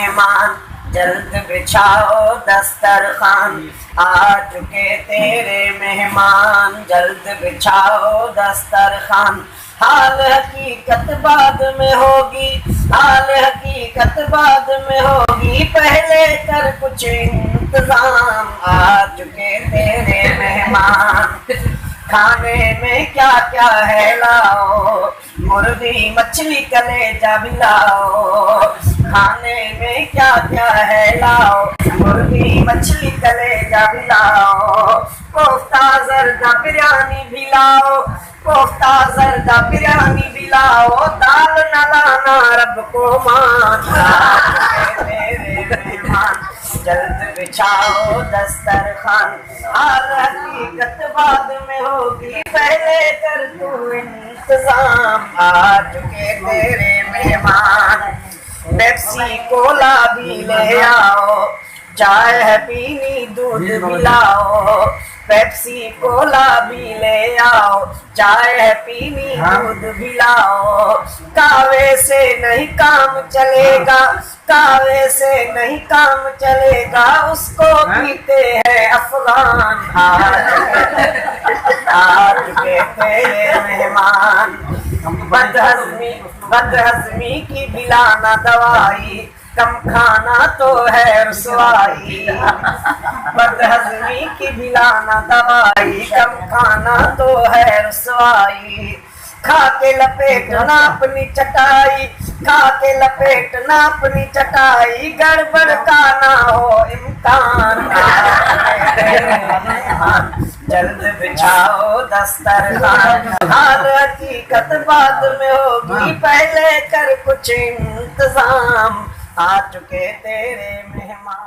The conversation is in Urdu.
مہمان جلد بچھاؤ دسترخوان آ چکے تیرے مہمان جلد بچھاؤ دسترخوان حال حقیقت بعد میں ہوگی حال حقیقت بعد میں ہوگی پہلے کر کچھ انتظام آ چکے تیرے مہمان کھانے میں کیا کیا ہے لاؤ مرغی مچھلی کلیجہ بھی لاؤ کھانے میں کیا کیا ہے لاؤ مرغی مچھلی کلیجہ بھی لاؤ کوفتہ زردہ بریانی بھی لاؤ کوفتہ زردہ بریانی بھی لاؤ دال نہ لانا رب کو مان میرے مہمان جلد بچھاؤ دسترخوان حال حقیقت بعد میں ہوگی پہلے کر تو انتظام آ چکے تیرے مہمان پیپسی کولا بھی لے آؤ چائے ہے پینی دودھ بھی لاؤ پیپسی کولا بھی لے آؤ چائے ہے پینی دودھ بھی لاؤ کاوے سے نہیں کام چلے گا کاوے سے نہیں کام چلے گا اس کو پیتے ہیں افغان آج کے تیرے مہمان بدہضمی کی بلانا دوائی کم کھانا تو ہے رسوائی بدہضمی کی بلانا دوائی کم کھانا تو ہے رسوائی کھا کے لپیٹنا اپنی چٹائی کھا کے لپیٹنا اپنی چٹائی گڑبڑ کا نہ ہو امکان جلد بچھاؤ دسترخوان حال حقیقت بعد میں ہوگی پہلے کر کچھ انتظام آ چکے تیرے مہمان